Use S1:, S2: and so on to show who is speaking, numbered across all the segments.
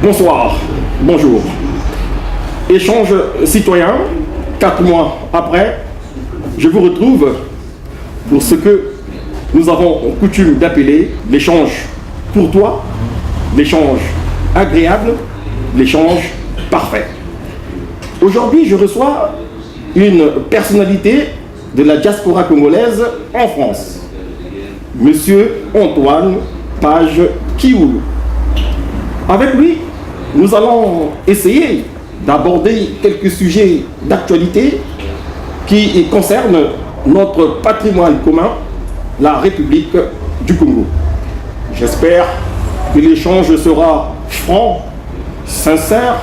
S1: Bonsoir, bonjour. Échange citoyen, 4 mois après, je vous retrouve pour ce que nous avons coutume d'appeler l'échange courtois, l'échange agréable, l'échange parfait. Aujourd'hui, je reçois une personnalité de la diaspora congolaise en France, Monsieur Antoine Page Kioulou. Avec lui, nous allons essayer d'aborder quelques sujets d'actualité qui concernent notre patrimoine commun, la République du Congo. J'espère que l'échange sera franc, sincère,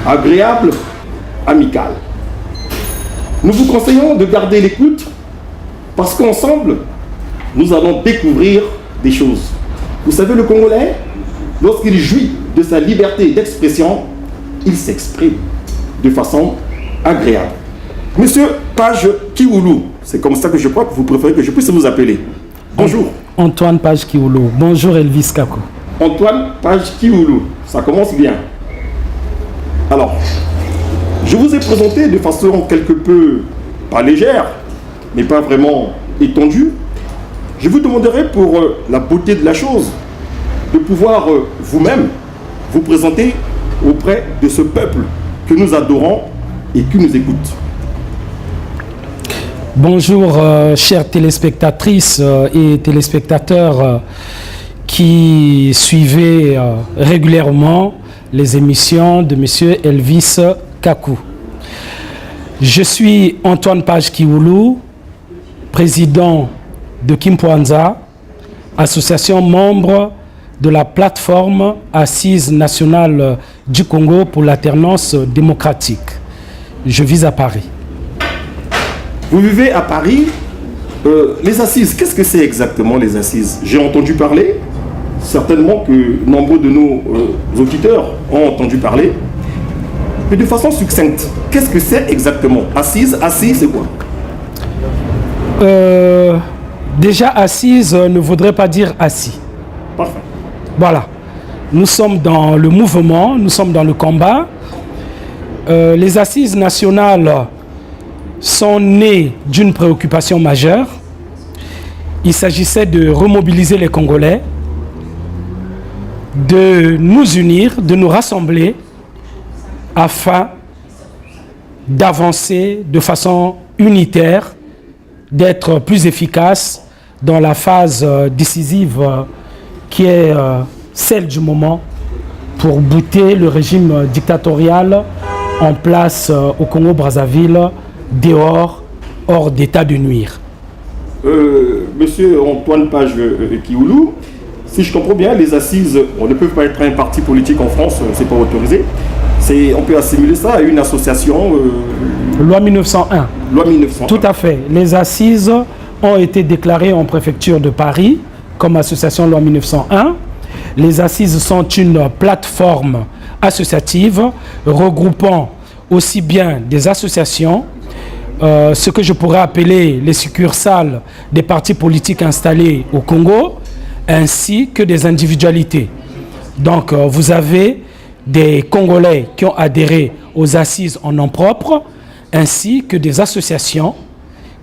S1: agréable, amical. Nous vous conseillons de garder l'écoute parce qu'ensemble, nous allons découvrir des choses. Vous savez, le Congolais, lorsqu'il jouit de sa liberté d'expression, il s'exprime de façon agréable. Monsieur Page Kioulou, c'est comme ça que je crois que vous préférez que je puisse vous appeler. Bonjour.
S2: Antoine Page Kioulou. Bonjour Elvis Kakou.
S1: Antoine Page Kioulou, ça commence bien. Alors, je vous ai présenté de façon quelque peu, pas légère, mais pas vraiment étendue. Je vous demanderai pour la beauté de la chose, de pouvoir vous-même vous présenter auprès de ce peuple que nous adorons et qui nous écoute.
S2: Bonjour chères téléspectatrices et téléspectateurs qui suivez régulièrement les émissions de Monsieur Elvis Kakou. Je suis Antoine Page Kioulou, président de Kimpuanza, association membre de la plateforme Assise nationale du Congo pour l'alternance démocratique. Je vis à Paris.
S1: Vous vivez à Paris. Les assises, qu'est-ce que c'est exactement les assises? J'ai entendu parler, certainement que nombreux de nos auditeurs ont entendu parler, mais de façon succincte, qu'est-ce que c'est exactement? Assise, c'est quoi?
S2: Déjà, assise ne voudrait pas dire assis.
S1: Parfait.
S2: Voilà. Nous sommes dans le mouvement, nous sommes dans le combat. Les assises nationales sont nées d'une préoccupation majeure. Il s'agissait de remobiliser les Congolais, de nous unir, de nous rassembler afin d'avancer de façon unitaire, d'être plus efficace dans la phase décisive qui est celle du moment pour bouter le régime dictatorial en place au Congo-Brazzaville, dehors, hors d'état de nuire.
S1: Monsieur Antoine Page Kioulou, si je comprends bien, les assises, on ne peut pas être un parti politique en France, c'est pas autorisé. On peut assimiler ça à une association.
S2: Loi 1901.
S1: Loi 1901.
S2: Tout à fait. Les assises ont été déclarées en préfecture de Paris comme association loi 1901. Les assises sont une plateforme associative regroupant aussi bien des associations, ce que je pourrais appeler les succursales des partis politiques installés au Congo, ainsi que des individualités. Donc vous avez des Congolais qui ont adhéré aux assises en nom propre, ainsi que des associations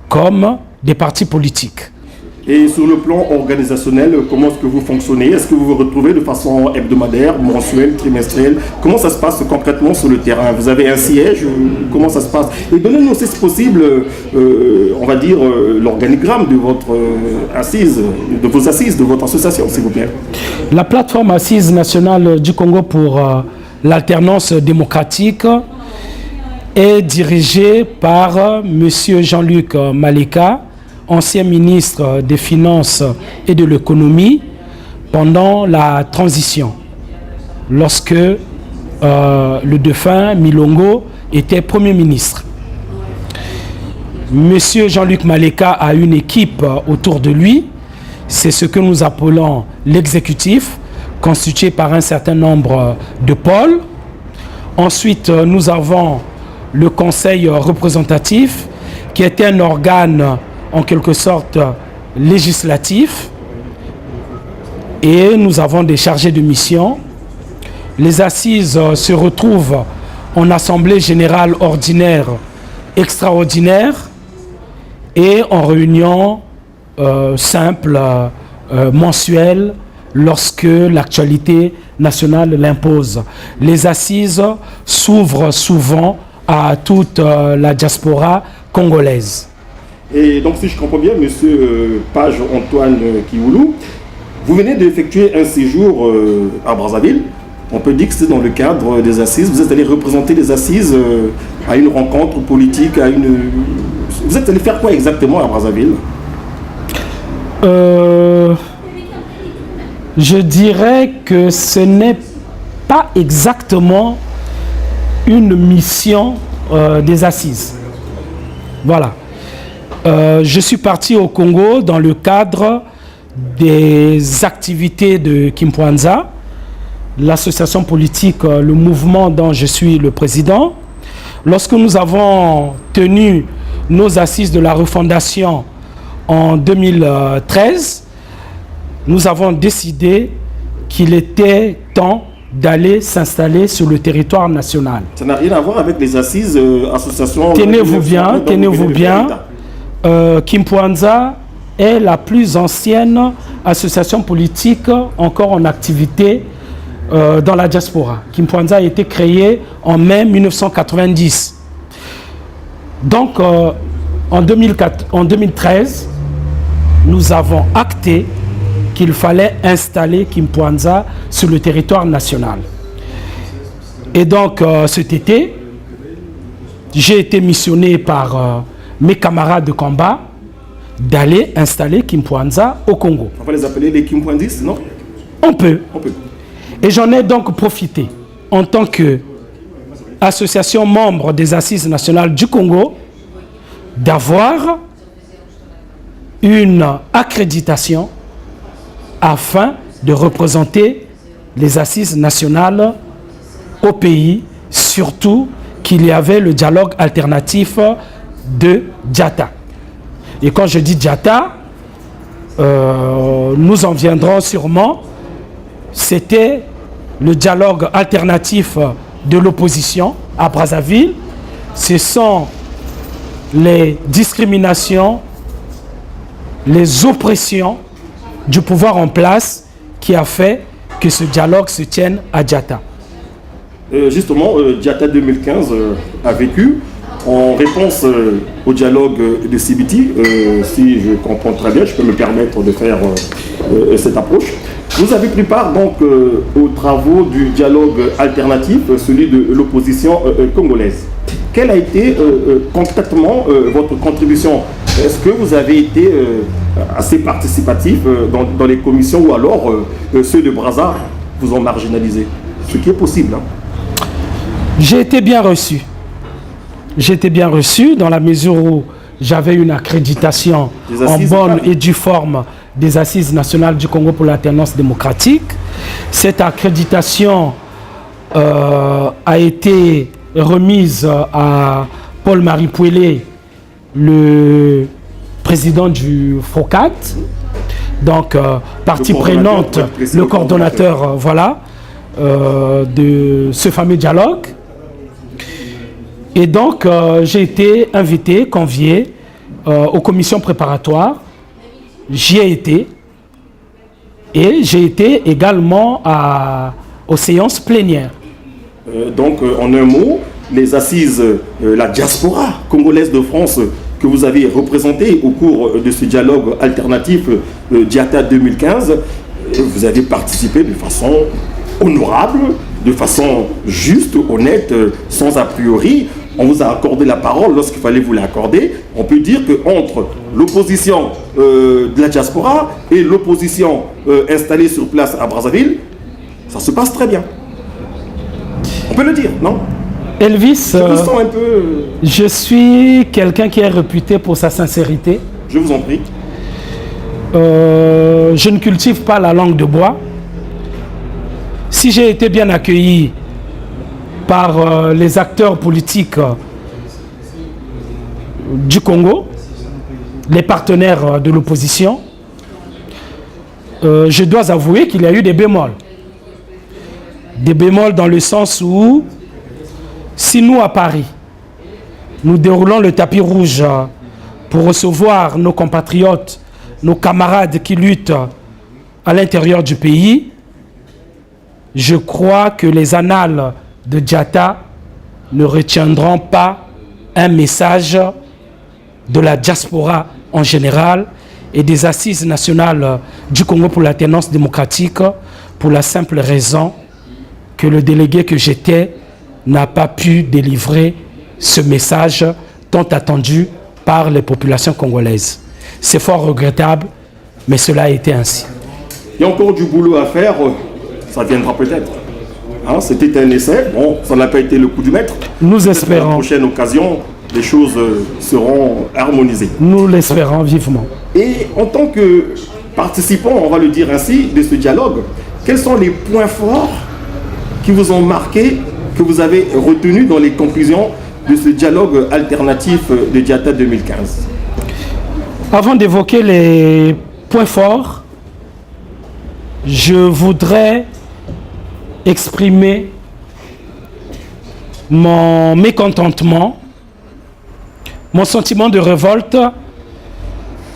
S2: comme des partis politiques.
S1: Et sur le plan organisationnel, comment est-ce que vous fonctionnez? Est-ce que vous vous retrouvez de façon hebdomadaire, mensuelle, trimestrielle? Comment ça se passe concrètement sur le terrain? Vous avez un siège? Comment ça se passe? Et donnez-nous aussi, si possible, on va dire, l'organigramme de votre assise, de vos assises, de votre association, s'il vous plaît.
S2: La plateforme Assise nationale du Congo pour l'alternance démocratique est dirigée par M. Jean-Luc Maleka, ancien ministre des Finances et de l'Économie pendant la transition, lorsque le défunt Milongo était Premier ministre. Monsieur Jean-Luc Maleka a une équipe autour de lui, c'est ce que nous appelons l'exécutif, constitué par un certain nombre de pôles. Ensuite, nous avons le conseil représentatif, qui est un organe en quelque sorte législatif, et nous avons des chargés de mission Les assises se retrouvent en assemblée générale ordinaire, extraordinaire et en réunion simple, mensuelle, lorsque l'actualité nationale l'impose. Les assises s'ouvrent souvent à toute la diaspora congolaise.
S1: Et donc, si je comprends bien, monsieur Page Antoine Kioulou, vous venez d'effectuer un séjour à Brazzaville. On peut dire que c'est dans le cadre des assises. Vous êtes allé représenter les assises à une rencontre politique, à une... Vous êtes allé faire quoi exactement à Brazzaville?
S2: Je dirais que ce n'est pas exactement une mission des assises. Voilà. Je suis parti au Congo dans le cadre des activités de Kimpwanza, l'association politique, le mouvement dont je suis le président. Lorsque nous avons tenu nos assises de la refondation en 2013, nous avons décidé qu'il était temps d'aller s'installer sur le territoire national.
S1: Ça n'a rien à voir avec les assises associations...
S2: Tenez-vous bien, tenez-vous bien. Kimpwanza est la plus ancienne association politique encore en activité dans la diaspora. Kimpwanza a été créée en mai 1990. Donc, en 2013, nous avons acté qu'il fallait installer Kimpwanza sur le territoire national. Et donc, cet été, j'ai été missionné par mes camarades de combat d'aller installer Kimpwanza au Congo.
S1: On va les appeler les Kimpwanzistes, non?
S2: On peut.
S1: On peut.
S2: Et j'en ai donc profité en tant qu'association membre des Assises nationales du Congo d'avoir une accréditation afin de représenter les Assises nationales au pays, surtout qu'il y avait le dialogue alternatif de Diatta. Et quand je dis Diatta, nous en viendrons sûrement. C'était le dialogue alternatif de l'opposition à Brazzaville. Ce sont les discriminations, les oppressions du pouvoir en place qui a fait que ce dialogue se tienne à Diatta.
S1: Justement, Diatta 2015 a vécu en réponse au dialogue de CBT. Si je comprends très bien, je peux me permettre de faire cette approche. Vous avez pris part donc aux travaux du dialogue alternatif, celui de l'opposition congolaise. Quelle a été concrètement votre contribution? Est-ce que vous avez été assez participatif dans les commissions ou alors ceux de Brazza vous ont marginalisé? Ce qui est possible. Hein.
S2: J'ai été bien reçu. J'ai été bien reçu dans la mesure où j'avais une accréditation en bonne et due forme des Assises nationales du Congo pour l'alternance démocratique. Cette accréditation a été remise à Paul-Marie Pouelé, le président du FOCAT, donc partie prenante, le coordonnateur voilà, de ce fameux dialogue. Et donc, j'ai été invité, convié aux commissions préparatoires. J'y ai été. Et j'ai été également aux séances plénières.
S1: Donc, en un mot, les assises, la diaspora congolaise de France que vous avez représentée au cours de ce dialogue alternatif Diatta 2015, vous avez participé de façon honorable, de façon juste, honnête, sans a priori. On vous a accordé la parole lorsqu'il fallait vous l'accorder. On peut dire qu'entre l'opposition de la diaspora et l'opposition installée sur place à Brazzaville, ça se passe très bien. On peut le dire, non?
S2: Elvis,
S1: je me sens un peu...
S2: je suis quelqu'un qui est réputé pour sa sincérité.
S1: Je vous en prie.
S2: Je ne cultive pas la langue de bois. Si j'ai été bien accueilli par les acteurs politiques du Congo, les partenaires de l'opposition, je dois avouer qu'il y a eu des bémols. Des bémols dans le sens où, si nous à Paris, nous déroulons le tapis rouge pour recevoir nos compatriotes, nos camarades qui luttent à l'intérieur du pays, je crois que les annales de Diatta ne retiendront pas un message de la diaspora en général et des assises nationales du Congo pour l'alternance démocratique, pour la simple raison que le délégué que j'étais n'a pas pu délivrer ce message tant attendu par les populations congolaises. C'est fort regrettable, mais cela a été ainsi.
S1: Il y a encore du boulot à faire, ça viendra peut-être. Hein, c'était un essai, bon, ça n'a pas été le coup du maître.
S2: Nous espérons.
S1: À la prochaine occasion, les choses seront harmonisées.
S2: Nous l'espérons vivement.
S1: Et en tant que participant, on va le dire ainsi, de ce dialogue, quels sont les points forts qui vous ont marqué, que vous avez retenus dans les conclusions de ce dialogue alternatif de Diatta 2015?
S2: Avant d'évoquer les points forts, je voudrais exprimer mon mécontentement, mon sentiment de révolte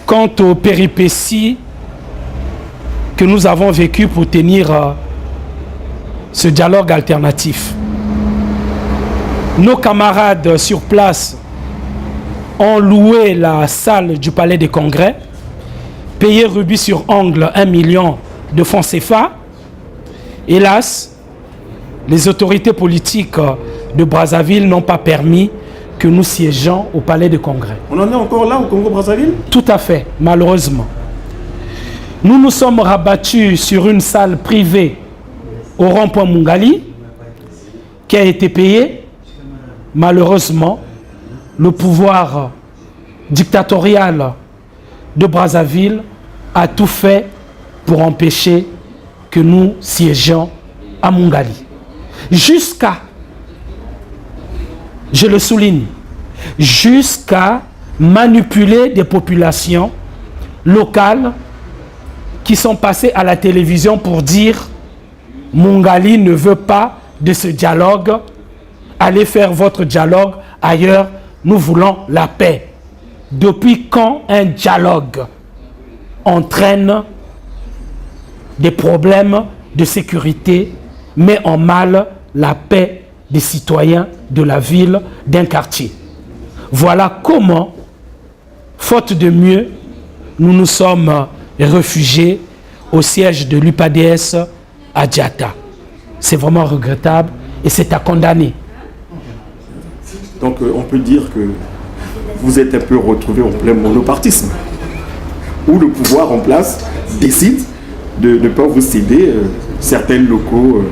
S2: quant aux péripéties que nous avons vécues pour tenir ce dialogue alternatif. Nos camarades sur place ont loué la salle du Palais des Congrès, payé rubis sur ongle 1 million de francs CFA. Hélas, les autorités politiques de Brazzaville n'ont pas permis que nous siégeons au Palais des Congrès.
S1: On en est encore là au Congo-Brazzaville?
S2: Tout à fait, malheureusement. Nous nous sommes rabattus sur une salle privée au rond-point Mungali qui a été payée. Malheureusement, le pouvoir dictatorial de Brazzaville a tout fait pour empêcher que nous siégions à Mungali. Jusqu'à, je le souligne, jusqu'à manipuler des populations locales qui sont passées à la télévision pour dire Mungali ne veut pas de ce dialogue, allez faire votre dialogue ailleurs, nous voulons la paix. Depuis quand un dialogue entraîne des problèmes de sécurité, met en mal la paix des citoyens de la ville, d'un quartier? Voilà comment, faute de mieux, nous nous sommes réfugiés au siège de l'UPADS à Diatta. C'est vraiment regrettable et c'est à condamner.
S1: Donc on peut dire que vous êtes un peu retrouvé en plein monopartisme, où le pouvoir en place décide de ne pas vous céder certains locaux,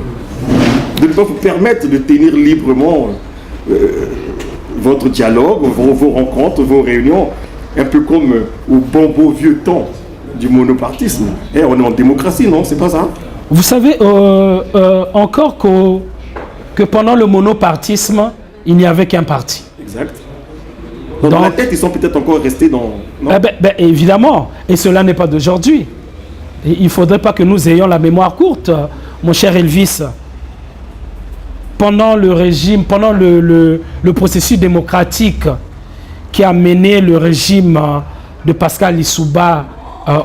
S1: de ne pas vous permettre de tenir librement votre dialogue, vos rencontres, vos réunions, un peu comme au bon beau vieux temps du monopartisme. Et on est en démocratie, non? C'est pas ça?
S2: Vous savez, encore que pendant le monopartisme, il n'y avait qu'un parti.
S1: Exact. Donc, dans la tête, ils sont peut-être encore restés dans...
S2: Évidemment, et cela n'est pas d'aujourd'hui. Il ne faudrait pas que nous ayons la mémoire courte, mon cher Elvis. Pendant le régime, pendant le processus démocratique qui a mené le régime de Pascal Lissouba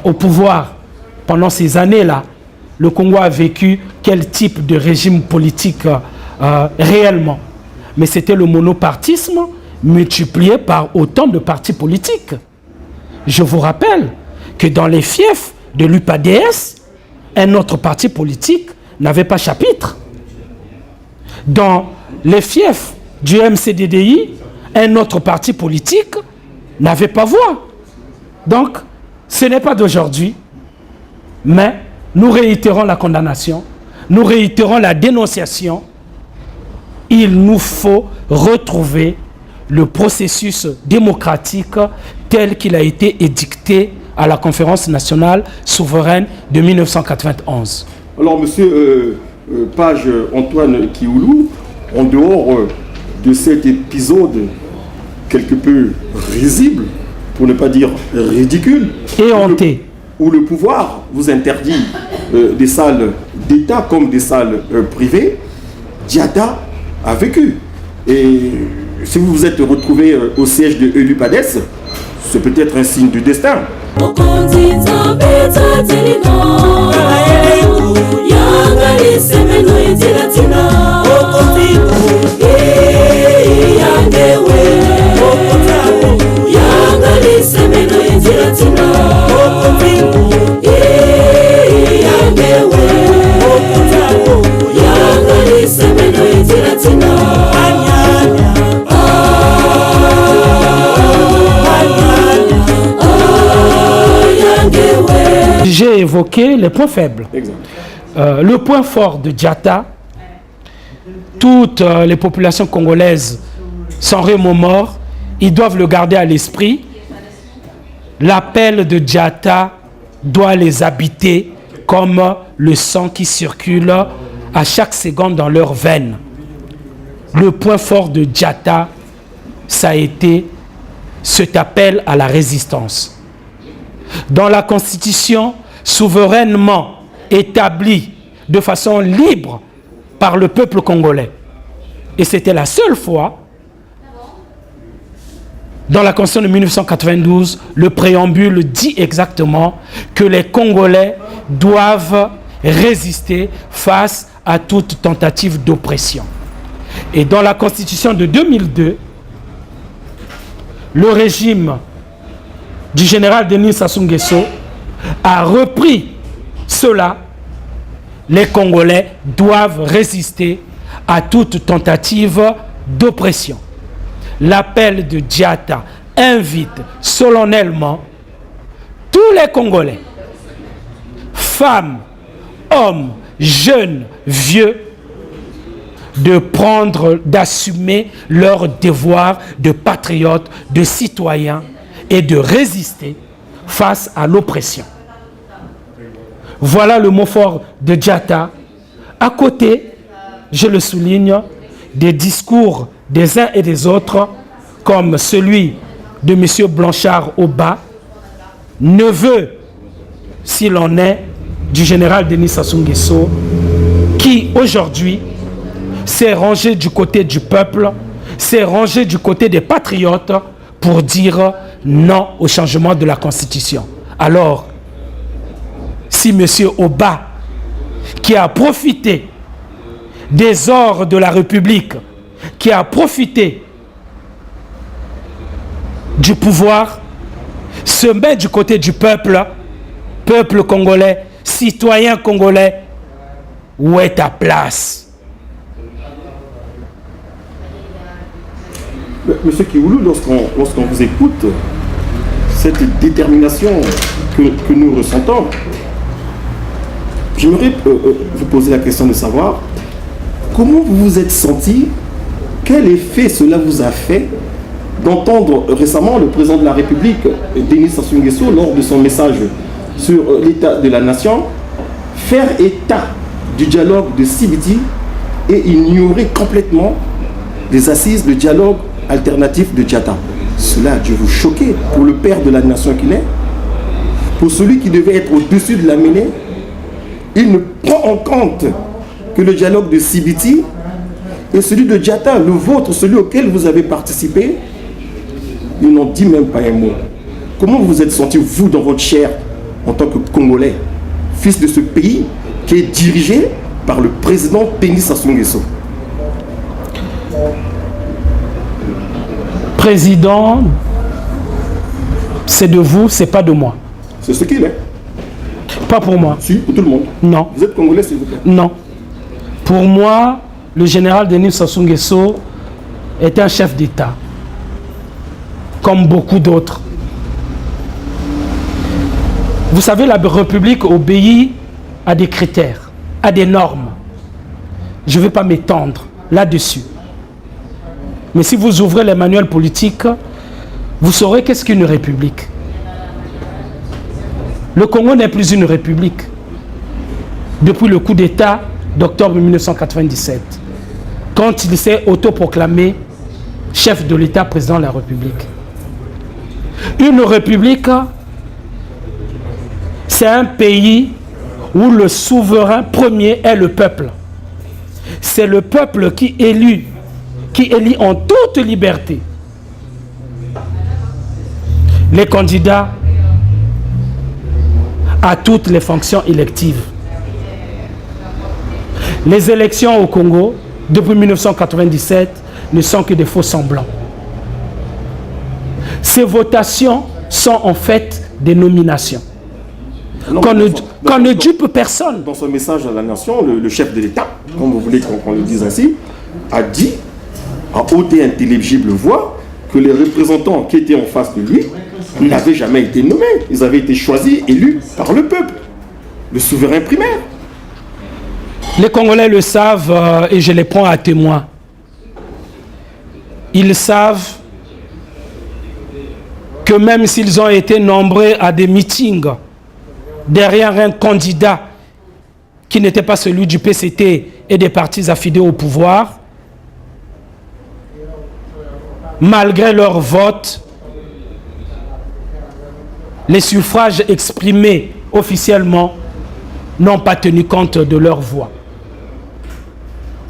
S2: au pouvoir, pendant ces années-là, le Congo a vécu quel type de régime politique réellement? Mais c'était le monopartisme multiplié par autant de partis politiques. Je vous rappelle que dans les fiefs de l'UPADS, un autre parti politique n'avait pas chapitre. Dans les fiefs du MCDDI, un autre parti politique n'avait pas voix. Donc, ce n'est pas d'aujourd'hui, mais nous réitérons la condamnation, nous réitérons la dénonciation. Il nous faut retrouver le processus démocratique tel qu'il a été édicté à la conférence nationale souveraine de 1991.
S1: Alors, monsieur Page Antoine Kioulou, en dehors de cet épisode quelque peu risible, pour ne pas dire ridicule,
S2: et honté,
S1: où le pouvoir vous interdit des salles d'État comme des salles privées, Diatta a vécu. Et si vous vous êtes retrouvé au siège de l'UPADES, c'est peut-être un signe du destin.
S2: J'ai évoqué les points faibles. Le point fort de Diatta, toutes les populations congolaises, sans remords, ils doivent le garder à l'esprit. L'appel de Diatta doit les habiter comme le sang qui circule à chaque seconde dans leurs veines. Le point fort de Diatta, ça a été cet appel à la résistance. Dans la Constitution, souverainement établie de façon libre par le peuple congolais. Et c'était la seule fois, dans la Constitution de 1992, le préambule dit exactement que les Congolais doivent résister face à toute tentative d'oppression. Et dans la Constitution de 2002, le régime du général Denis Sassou Nguesso a repris cela. Les Congolais doivent résister à toute tentative d'oppression. L'appel de Diatta invite solennellement tous les Congolais, femmes, hommes, jeunes, vieux, de prendre, d'assumer leur devoir de patriotes, de citoyens et de résister face à l'oppression. Voilà le mot fort de Diatta. À côté, je le souligne, des discours des uns et des autres, comme celui de M. Blanchard Oba, neveu, s'il en est, du général Denis Sassou Nguesso, qui aujourd'hui s'est rangé du côté du peuple, s'est rangé du côté des patriotes pour dire non au changement de la Constitution. Alors, si M. Oba, qui a profité des ors de la République, qui a profité du pouvoir, se met du côté du peuple, peuple congolais, citoyen congolais, où est ta place?
S1: Monsieur Kiwulu, lorsqu'on vous écoute, cette détermination que nous ressentons, j'aimerais vous poser la question de savoir comment vous vous êtes senti, quel effet cela vous a fait d'entendre récemment le président de la République, Denis Sassou Nguesso, lors de son message sur l'état de la nation, faire état du dialogue de Sibiti et ignorer complètement les assises de dialogue alternatif de Diatta. Cela a dû vous choquer pour le père de la nation qu'il est, pour celui qui devait être au-dessus de la mêlée. Il ne prend en compte que le dialogue de Sibiti et celui de Diatta, le vôtre, celui auquel vous avez participé. Il n'en dit même pas un mot. Comment vous vous êtes senti, vous, dans votre chair, en tant que Congolais, fils de ce pays qui est dirigé par le président Denis Sassou Nguesso?
S2: Président, c'est de vous, c'est pas de moi.
S1: C'est ce qu'il est.
S2: Pas pour moi.
S1: Si, pour tout le monde.
S2: Non.
S1: Vous êtes Congolais, s'il vous plaît?
S2: Non. Pour moi, le général Denis Sassou Nguesso est un chef d'État, comme beaucoup d'autres. Vous savez, la République obéit à des critères, à des normes. Je ne vais pas m'étendre là-dessus. Mais si vous ouvrez les manuels politiques, vous saurez qu'est-ce qu'une république. Le Congo n'est plus une république depuis le coup d'État d'octobre 1997, quand il s'est autoproclamé chef de l'État, président de la République. Une république, c'est un pays où le souverain premier est le peuple. C'est le peuple qui élit en toute liberté les candidats à toutes les fonctions électives. Les élections au Congo, depuis 1997, ne sont que des faux semblants. Ces votations sont en fait des nominations. Qu'on ne dupe personne.
S1: Dans son message à la nation, le chef de l'État, comme vous voulez qu'on le dise ainsi, a dit, en haute et intelligible voix, que les représentants qui étaient en face de lui n'avaient jamais été nommés. Ils avaient été choisis, élus par le peuple, le souverain primaire.
S2: Les Congolais le savent et je les prends à témoin. Ils savent que même s'ils ont été nombreux à des meetings derrière un candidat qui n'était pas celui du PCT et des partis affidés au pouvoir, malgré leur vote, les suffrages exprimés officiellement n'ont pas tenu compte de leur voix.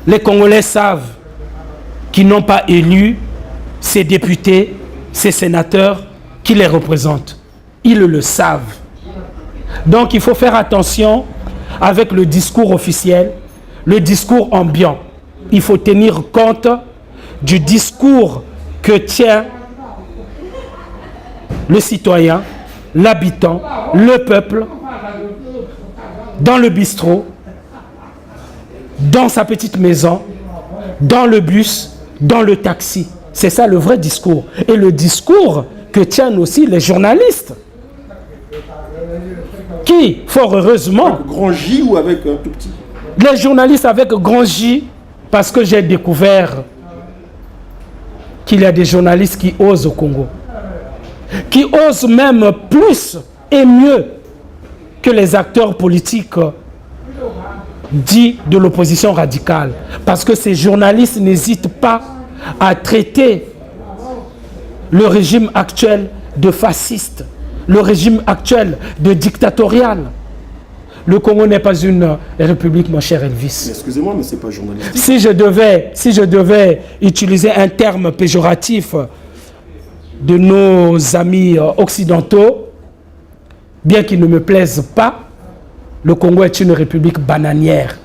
S2: Les Congolais savent qu'ils n'ont pas élu ces députés, ces sénateurs qui les représentent. Ils le savent. Donc il faut faire attention avec le discours officiel, le discours ambiant. Il faut tenir compte du discours que tient le citoyen, l'habitant, le peuple, dans le bistrot, dans sa petite maison, dans le bus, dans le taxi. C'est ça le vrai discours. Et le discours que tiennent aussi les journalistes. Qui, fort heureusement...
S1: Avec grand J ou avec un tout petit?
S2: Les journalistes avec grand J, parce que j'ai découvert qu'il y a des journalistes qui osent au Congo. Qui osent même plus et mieux que les acteurs politiques dits de l'opposition radicale. Parce que ces journalistes n'hésitent pas à traiter le régime actuel de fasciste, le régime actuel de dictatorial. Le Congo n'est pas une république, mon cher Elvis.
S1: Excusez-moi, mais c'est pas journalistique.
S2: Si je devais utiliser un terme péjoratif de nos amis occidentaux, bien qu'il ne me plaise pas, le Congo est une république bananière.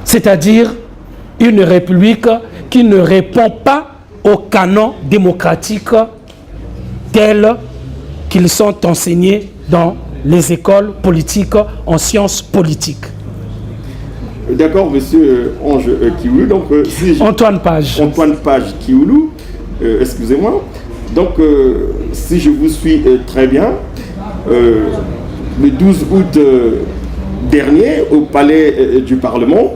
S2: C'est-à-dire une république qui ne répond pas aux canons démocratiques tels qu'ils sont enseignés dans les écoles politiques en sciences politiques.
S1: D'accord, monsieur Ange Kioulou. Donc,
S2: Antoine Page.
S1: Antoine Page Kioulou, excusez-moi. Donc, si je vous suis très bien, le 12 août dernier, au palais du Parlement,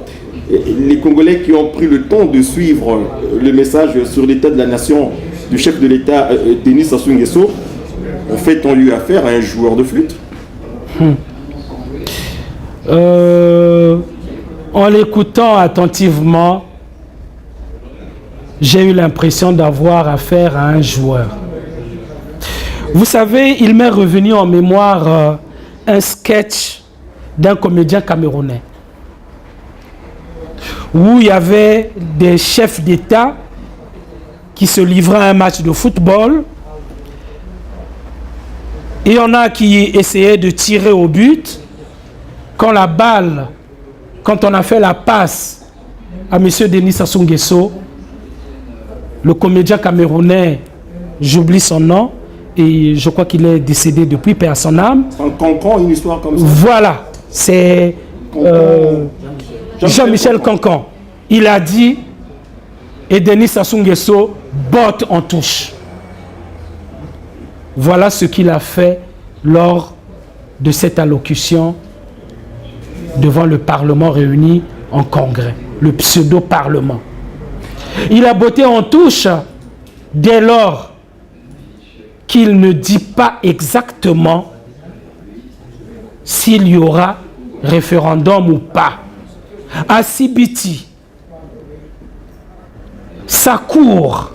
S1: les Congolais qui ont pris le temps de suivre le message sur l'état de la nation du chef de l'État, Denis Sassou Nguesso, en fait, ont eu affaire à un joueur de flûte.
S2: En l'écoutant attentivement, j'ai eu l'impression d'avoir affaire à un joueur. Vous savez, il m'est revenu en mémoire un sketch d'un comédien camerounais où il y avait des chefs d'État qui se livraient à un match de football. Et il y en a qui essayaient de tirer au but. Quand on a fait la passe à M. Denis Sassou Nguesso, le comédien camerounais, j'oublie son nom, et je crois qu'il est décédé depuis, paix à son âme.
S1: Un cancan, une histoire comme ça.
S2: Voilà, c'est Jean-Michel Cancan. Il a dit, et Denis Sassou Nguesso botte en touche. Voilà ce qu'il a fait lors de cette allocution devant le Parlement réuni en congrès, le pseudo-parlement. Il a botté en touche dès lors qu'il ne dit pas exactement s'il y aura référendum ou pas. À Sibiti, sa cour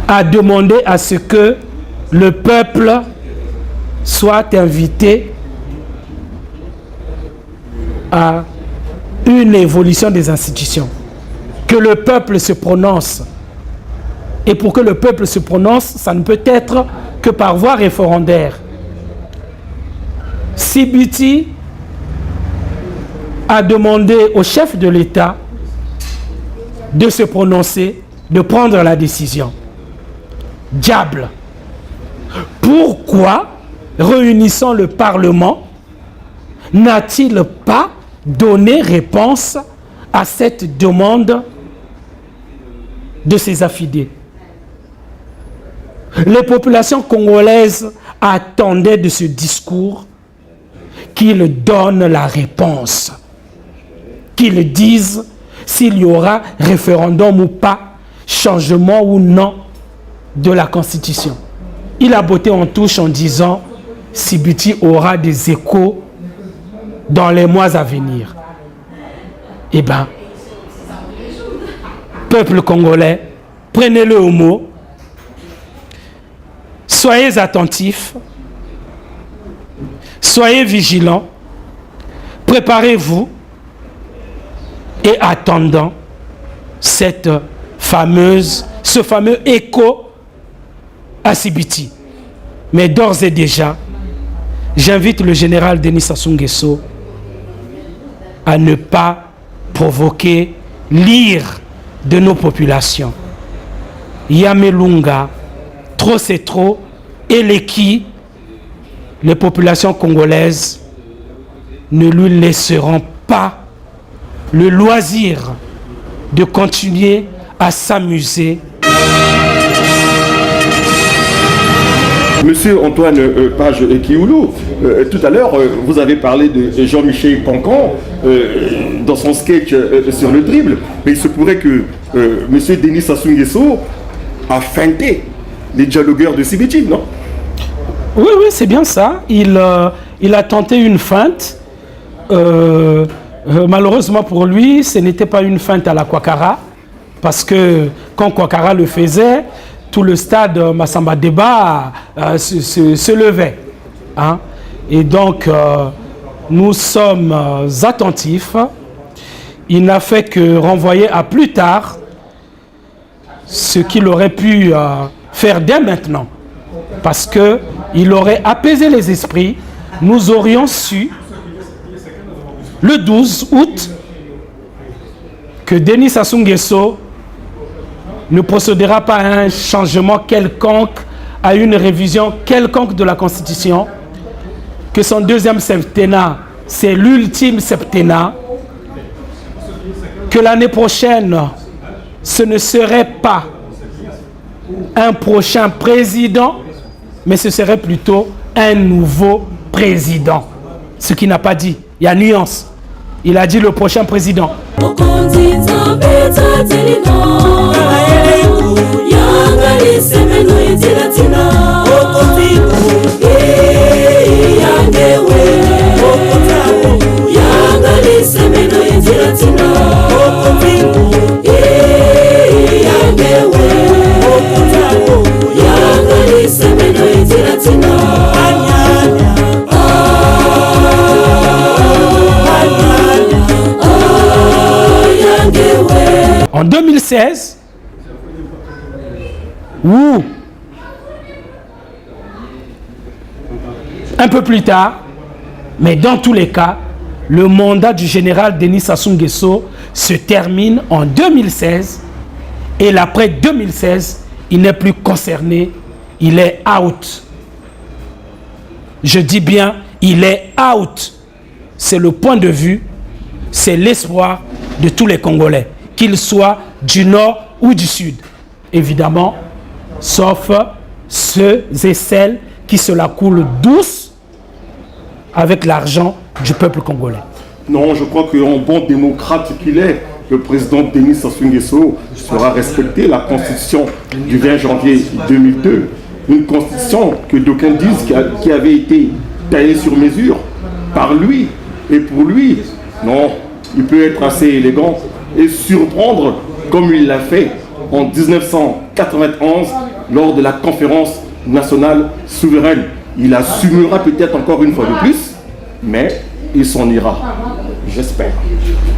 S2: a demandé à ce que le peuple soit invité à une évolution des institutions. Que le peuple se prononce. Et pour que le peuple se prononce, ça ne peut être que par voie référendaire. Sibiti a demandé au chef de l'État de se prononcer, de prendre la décision. Diable! Pourquoi, réunissant le Parlement, n'a-t-il pas donné réponse à cette demande de ses affidés? Les populations congolaises attendaient de ce discours qu'il donne la réponse, qu'il dise s'il y aura référendum ou pas, changement ou non de la Constitution. Il a botté en touche en disant Sibiti aura des échos dans les mois à venir. Eh bien, peuple congolais, prenez-le au mot, soyez attentifs, soyez vigilants, préparez-vous et attendant ce fameux écho à Sibiti. Mais d'ores et déjà, j'invite le général Denis Sassou Nguesso à ne pas provoquer l'ire de nos populations. Yamelunga, trop c'est trop, et les populations congolaises ne lui laisseront pas le loisir de continuer à s'amuser.
S1: Monsieur Antoine Page Kioulou, tout à l'heure, vous avez parlé de Jean-Michel Cancan dans son sketch sur le dribble, mais il se pourrait que monsieur Denis Sassou Nguesso a feinté les dialogueurs de Sibiti, non?
S2: Oui, c'est bien ça. Il a tenté une feinte. Malheureusement pour lui, ce n'était pas une feinte à la Kwakara, parce que quand Kwakara le faisait, tout le stade Massamba Débat se levait. Hein? Et donc, nous sommes attentifs. Il n'a fait que renvoyer à plus tard ce qu'il aurait pu faire dès maintenant. Parce qu'il aurait apaisé les esprits. Nous aurions su, le 12 août, que Denis Sassou Nguesso ne procédera pas à un changement quelconque, à une révision quelconque de la Constitution, que son deuxième septennat, c'est l'ultime septennat, que l'année prochaine, ce ne serait pas un prochain président, mais ce serait plutôt un nouveau président. Ce qu'il n'a pas dit, il y a nuance. Il a dit le prochain président. En 2016, ou un peu plus tard, mais dans tous les cas, le mandat du général Denis Sassou Nguesso se termine en 2016 et l'après 2016, il n'est plus concerné, il est out. Je dis bien, il est out. C'est le point de vue, c'est l'espoir de tous les Congolais, qu'ils soient du nord ou du sud. Évidemment, sauf ceux et celles qui se la coulent douce avec l'argent du peuple congolais.
S1: Non, je crois qu'en bon démocrate qu'il est, le président Denis Sassou Nguesso sera respecté la constitution du 20 janvier 2002. Une constitution que d'aucuns disent qui avait été taillée sur mesure par lui et pour lui. Non, il peut être assez élégant et surprendre comme il l'a fait en 1991 lors de la conférence nationale souveraine. Il assumera peut-être encore une fois de plus, mais il s'en ira. J'espère.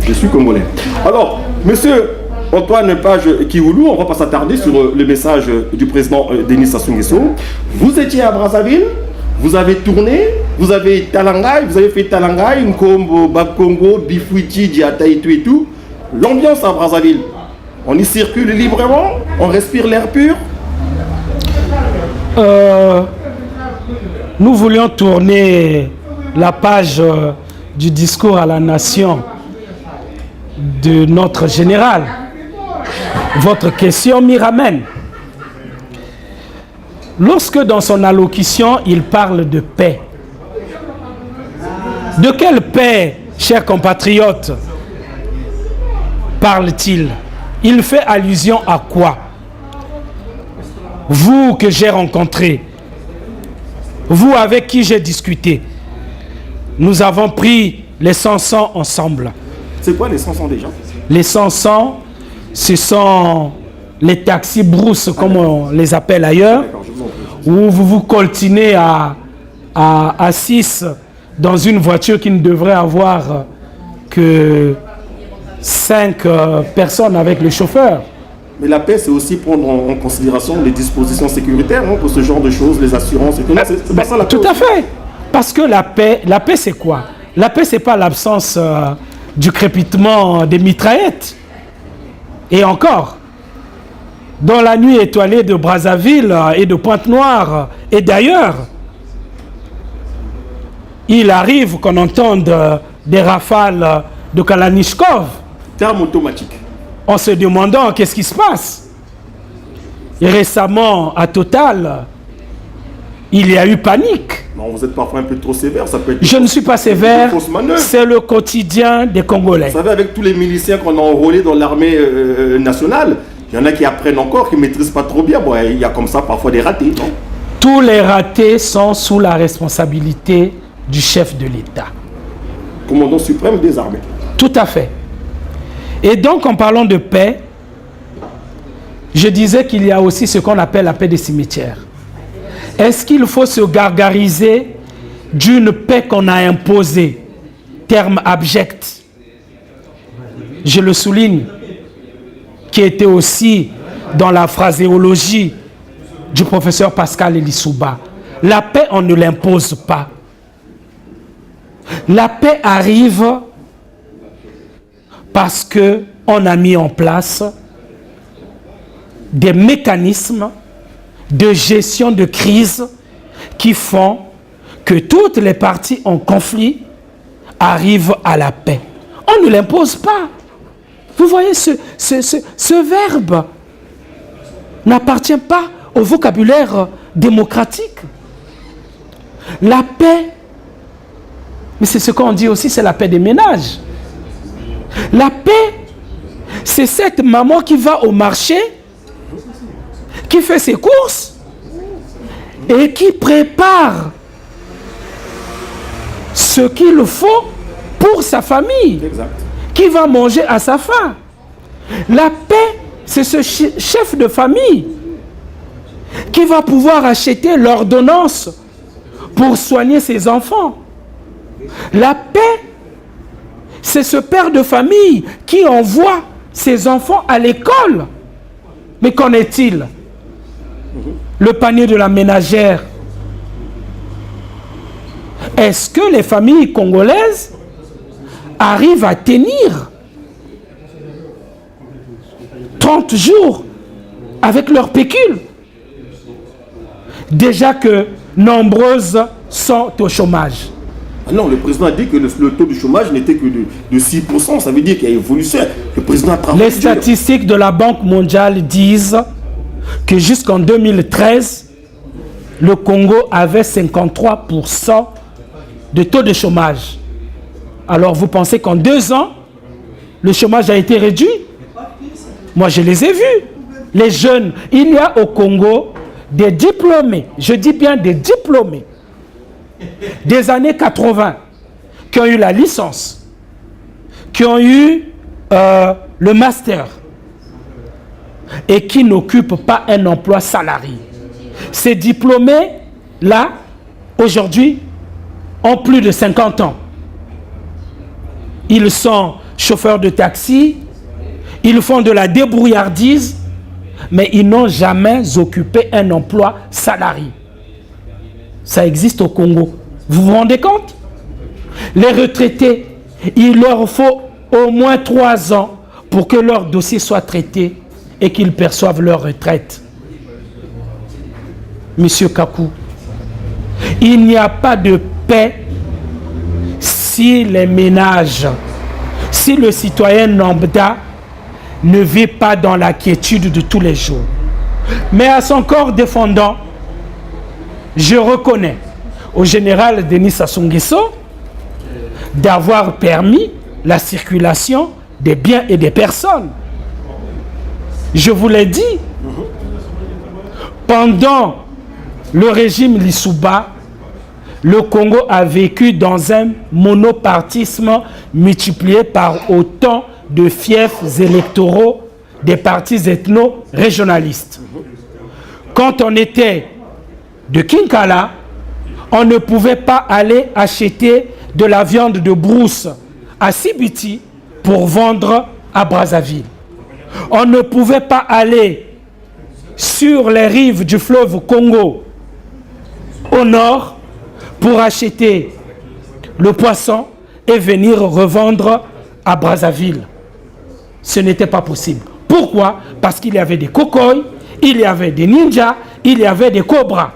S1: Je suis congolais. Alors, monsieur Antoine Page Kiwoulou, on va pas s'attarder sur le message du président Denis Sassou Nguesso. Vous étiez à Brazzaville, vous avez tourné, vous avez Talangay, vous avez fait Talangay, Nkombo, Bakongo, Bifouiti, Diata et tout. L'ambiance à Brazzaville, on y circule librement, on respire l'air pur.
S2: Nous voulions tourner la page du discours à la nation de notre général. Votre question m'y ramène. Lorsque dans son allocution, il parle de paix, de quelle paix, chers compatriotes, parle-t-il? Il fait allusion à quoi? Vous que j'ai rencontré, vous avec qui j'ai discuté, nous avons pris les 500 ensemble.
S1: C'est quoi les 500 déjà?
S2: Les 500, ce sont les taxis brousses, comme on les appelle ailleurs, où vous vous coltinez à 6 dans une voiture qui ne devrait avoir que 5 personnes avec le chauffeur.
S1: Mais la paix, c'est aussi prendre en considération les dispositions sécuritaires pour ce genre de choses, les assurances et tout. C'est pas ça la paix.
S2: Tout à fait. Parce que la paix c'est quoi? La paix, c'est pas l'absence du crépitement des mitraillettes. Et encore, dans la nuit étoilée de Brazzaville et de Pointe-Noire et d'ailleurs, il arrive qu'on entende des rafales de Kalachnikov.
S1: Terme automatique.
S2: En se demandant qu'est-ce qui se passe. Et récemment, à Total, il y a eu panique.
S1: Non, vous êtes parfois un peu trop sévère. Ça peut être
S2: Je ne suis pas sévère, c'est le quotidien des Congolais.
S1: Vous savez, avec tous les miliciens qu'on a enrôlés dans l'armée nationale, il y en a qui apprennent encore, qui ne maîtrisent pas trop bien. Bon, il y a comme ça parfois des ratés, non?
S2: Tous les ratés sont sous la responsabilité du chef de l'État.
S1: Commandant suprême des armées.
S2: Tout à fait. Et donc, en parlant de paix, je disais qu'il y a aussi ce qu'on appelle la paix des cimetières. Est-ce qu'il faut se gargariser d'une paix qu'on a imposée, terme abject? Je le souligne, qui était aussi dans la phraséologie du professeur Pascal Elisouba. La paix, on ne l'impose pas. La paix arrive parce qu'on a mis en place des mécanismes de gestion de crise qui font que toutes les parties en conflit arrivent à la paix. On ne l'impose pas. Vous voyez, ce verbe n'appartient pas au vocabulaire démocratique. La paix, mais c'est ce qu'on dit aussi, c'est la paix des ménages. La paix, c'est cette maman qui va au marché, qui fait ses courses et qui prépare ce qu'il faut pour sa famille,
S1: Exact.
S2: qui va manger à sa faim. La paix, c'est ce chef de famille qui va pouvoir acheter l'ordonnance pour soigner ses enfants. La paix, c'est ce père de famille qui envoie ses enfants à l'école. Mais qu'en est-il? Le panier de la ménagère. Est-ce que les familles congolaises arrivent à tenir 30 jours avec leur pécule? Déjà que nombreuses sont au chômage.
S1: Ah non, le président a dit que le taux de chômage n'était que de 6%. Ça veut dire qu'il y a évolution. Le président a travaillé.
S2: Les statistiques de la Banque mondiale disent que jusqu'en 2013, le Congo avait 53% de taux de chômage. Alors vous pensez qu'en 2 ans, le chômage a été réduit? Moi, je les ai vus. Les jeunes, il y a au Congo des diplômés, je dis bien des diplômés, des années 80, qui ont eu la licence, qui ont eu le master et qui n'occupent pas un emploi salarié. Ces diplômés-là, aujourd'hui, ont plus de 50 ans. Ils sont chauffeurs de taxi, ils font de la débrouillardise, mais ils n'ont jamais occupé un emploi salarié. Ça existe au Congo. Vous vous rendez compte? Les retraités, il leur faut au moins 3 ans pour que leur dossier soit traité et qu'ils perçoivent leur retraite. Monsieur Kakou, il n'y a pas de paix si les ménages, si le citoyen lambda ne vit pas dans la quiétude de tous les jours. Mais à son corps défendant, je reconnais au général Denis Sassou Nguesso d'avoir permis la circulation des biens et des personnes. Je vous l'ai dit, pendant le régime Lissouba, le Congo a vécu dans un monopartisme multiplié par autant de fiefs électoraux des partis ethno-régionalistes. Quand on était de Kinkala, on ne pouvait pas aller acheter de la viande de brousse à Sibiti pour vendre à Brazzaville. On ne pouvait pas aller sur les rives du fleuve Congo au nord pour acheter le poisson et venir revendre à Brazzaville. Ce n'était pas possible. Pourquoi? Parce qu'il y avait des cocoys, il y avait des ninjas, il y avait des cobras.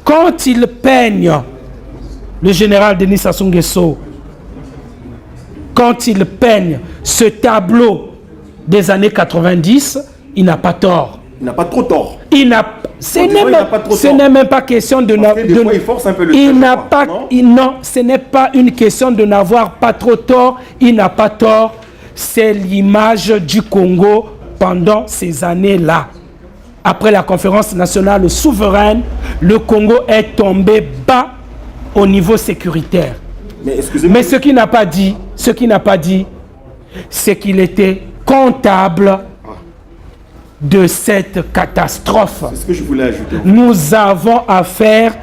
S2: Quand il peigne, le général Denis Sassou Nguesso, quand il peigne ce tableau des années 90, il n'a pas tort.
S1: Il n'a pas trop tort.
S2: Ce n'est même pas question de...
S1: il force un peu le
S2: il n'a pas... Non, ce n'est pas une question de n'avoir pas trop tort. Il n'a pas tort. C'est l'image du Congo pendant ces années-là. Après la conférence nationale souveraine, le Congo est tombé bas au niveau sécuritaire. Mais ce qu'il n'a pas dit, c'est qu'il était comptable de cette catastrophe.
S1: C'est ce que je voulais ajouter.
S2: Nous avons affaire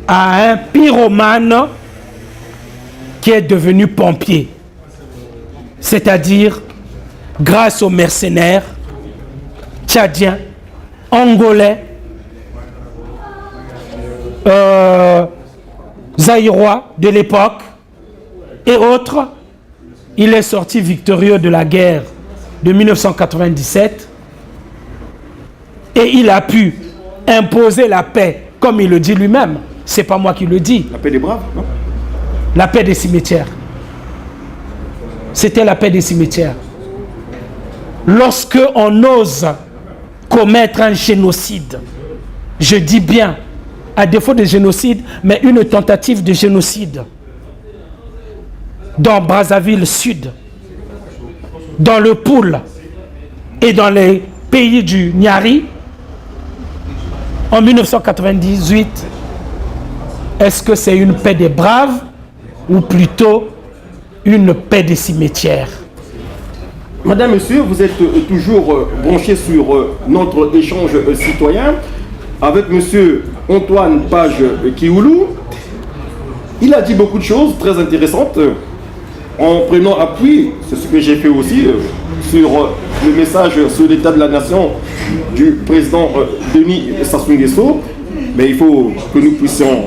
S2: à un pyromane qui est devenu pompier. C'est-à-dire, grâce aux mercenaires tchadiens, angolais, zaïrois de l'époque et autres, il est sorti victorieux de la guerre de 1997 et il a pu imposer la paix, comme il le dit lui-même. C'est pas moi qui le dis.
S1: La paix des braves, non?
S2: La paix des cimetières. C'était la paix des cimetières. Lorsque on ose commettre un génocide, je dis bien, à défaut de génocide, mais une tentative de génocide, dans Brazzaville Sud, dans le Poul et dans les pays du Niari, en 1998, est-ce que c'est une paix des braves ou plutôt une paix des cimetières?
S1: Madame, Monsieur, vous êtes toujours branché sur notre échange citoyen avec Monsieur Antoine Page Kioulou. Il a dit beaucoup de choses très intéressantes en prenant appui, c'est ce que j'ai fait aussi, sur le message sur l'état de la nation du président Denis Sassou Nguesso. Mais il faut que nous puissions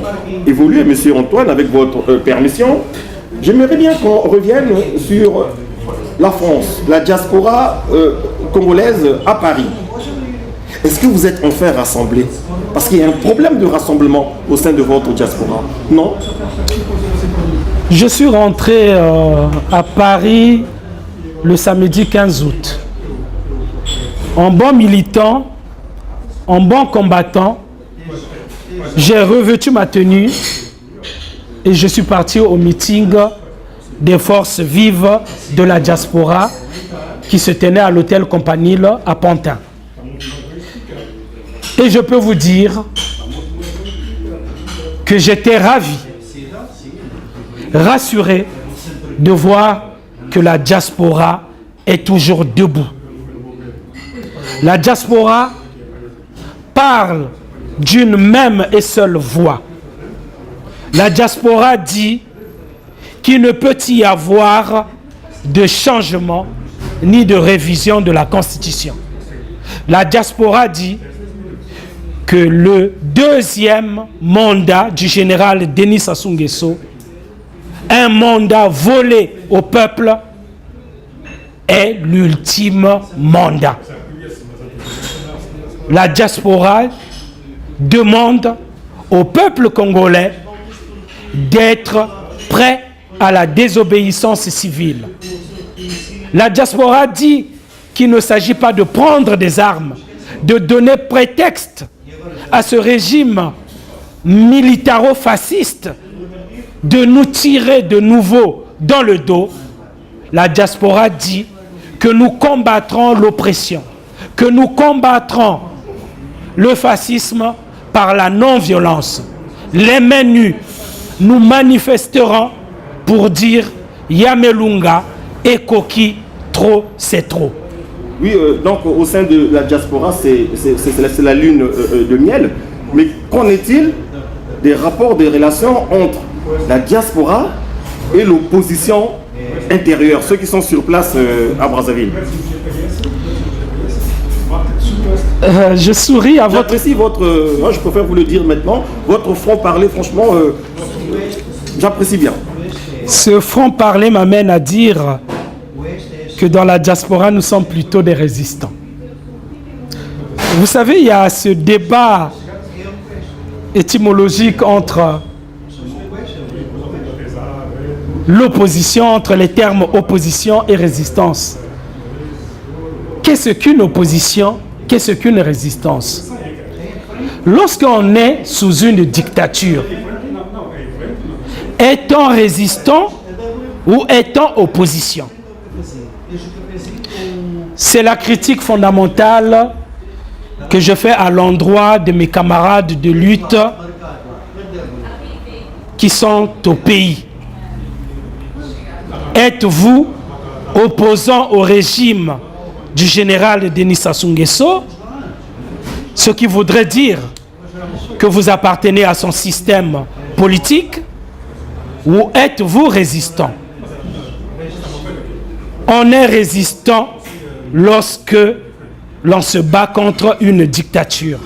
S1: évoluer, Monsieur Antoine, avec votre permission. J'aimerais bien qu'on revienne sur la France, la diaspora congolaise à Paris. Est-ce que vous êtes enfin rassemblés? Parce qu'il y a un problème de rassemblement au sein de votre diaspora, non?
S2: Je suis rentré à Paris le samedi 15 août. En bon militant, en bon combattant, j'ai revêtu ma tenue et je suis parti au meeting des forces vives de la diaspora qui se tenait à l'hôtel Campanile à Pantin. Et je peux vous dire que j'étais ravi, rassuré de voir que la diaspora est toujours debout. La diaspora parle d'une même et seule voix. La diaspora dit qu'il ne peut y avoir de changement ni de révision de la Constitution. La diaspora dit que le deuxième mandat du général Denis Sassou Nguesso, un mandat volé au peuple, est l'ultime mandat. La diaspora demande au peuple congolais d'être prêt à la désobéissance civile. La diaspora dit qu'il ne s'agit pas de prendre des armes, de donner prétexte à ce régime militaro-fasciste de nous tirer de nouveau dans le dos. La diaspora dit que nous combattrons l'oppression, que nous combattrons le fascisme par la non-violence. Les mains nues, nous manifesterons pour dire Yamelunga et Koki, trop c'est trop.
S1: Oui, donc au sein de la diaspora, c'est la lune de miel. Mais qu'en est-il des rapports de relations entre la diaspora et l'opposition intérieure, ceux qui sont sur place à Brazzaville?
S2: Je souris à votre...
S1: J'apprécie votre... moi, je préfère vous le dire maintenant. Votre franc-parler, franchement, j'apprécie bien.
S2: Ce franc-parler m'amène à dire que dans la diaspora, nous sommes plutôt des résistants. Vous savez, il y a ce débat étymologique entre l'opposition, entre les termes opposition et résistance. Qu'est-ce qu'une opposition? Qu'est-ce qu'une résistance? Lorsqu'on est sous une dictature, est-on résistant ou est-on opposition? C'est la critique fondamentale que je fais à l'endroit de mes camarades de lutte qui sont au pays. Êtes-vous opposant au régime du général Denis Sassou Nguesso, ce qui voudrait dire que vous appartenez à son système politique, ou êtes-vous résistant? On est résistant lorsque l'on se bat contre une dictature,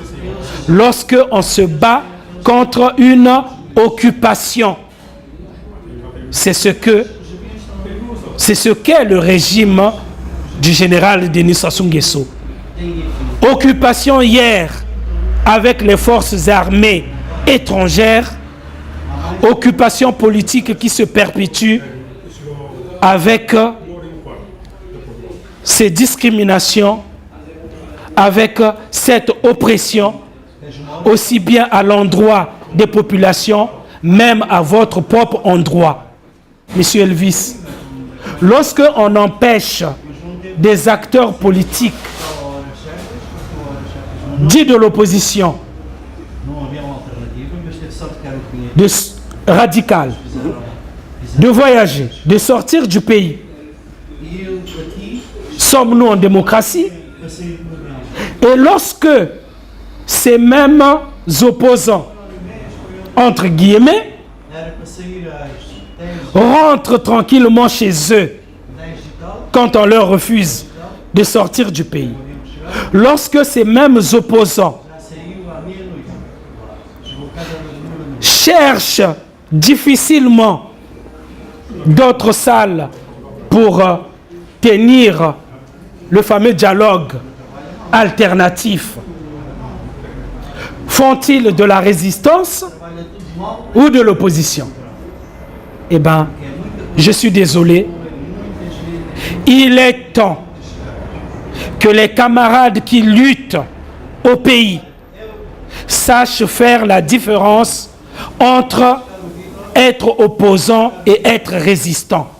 S2: lorsque on se bat contre une occupation. C'est ce qu'est le régime du général Denis Sassou Nguesso. Occupation hier avec les forces armées étrangères, occupation politique qui se perpétue avec ces discriminations, avec cette oppression, aussi bien à l'endroit des populations, même à votre propre endroit. Monsieur Elvis, lorsque on empêche des acteurs politiques dits de l'opposition, de radical, de voyager, de sortir du pays, sommes-nous en démocratie? Et lorsque ces mêmes opposants, entre guillemets, rentrent tranquillement chez eux quand on leur refuse de sortir du pays, lorsque ces mêmes opposants cherchent difficilement d'autres salles pour tenir le fameux dialogue alternatif, font-ils de la résistance ou de l'opposition? Eh bien, je suis désolé. Il est temps que les camarades qui luttent au pays sachent faire la différence entre être opposant et être résistant.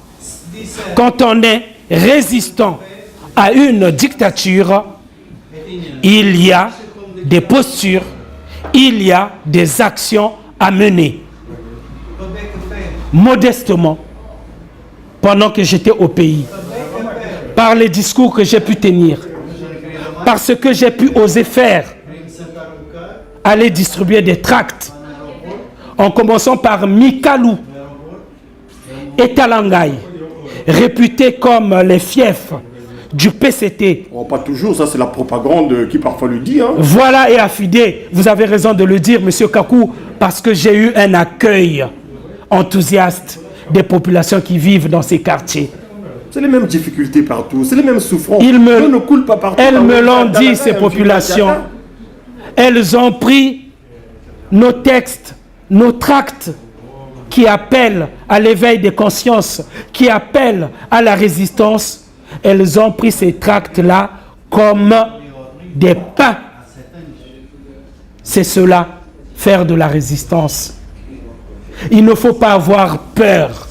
S2: Quand on est résistant à une dictature, il y a des postures, il y a des actions à mener. Modestement, pendant que j'étais au pays, par les discours que j'ai pu tenir, par ce que j'ai pu oser faire allait distribuer des tracts, en commençant par Mikalou et Talangai, réputés comme les fiefs du PCT.
S1: Oh, pas toujours, ça c'est la propagande qui parfois le dit. Hein.
S2: Voilà, et affidé, vous avez raison de le dire, Monsieur Kakou, parce que j'ai eu un accueil enthousiaste des populations qui vivent dans ces quartiers.
S1: C'est les mêmes difficultés partout, c'est les mêmes souffrances.
S2: L'eau
S1: ne coule pas partout.
S2: Elles me l'ont dit, ces populations. Elles ont pris nos textes, nos tracts qui appellent à l'éveil des consciences, qui appellent à la résistance. Elles ont pris ces tracts-là comme des pains. C'est cela, faire de la résistance. Il ne faut pas avoir peur.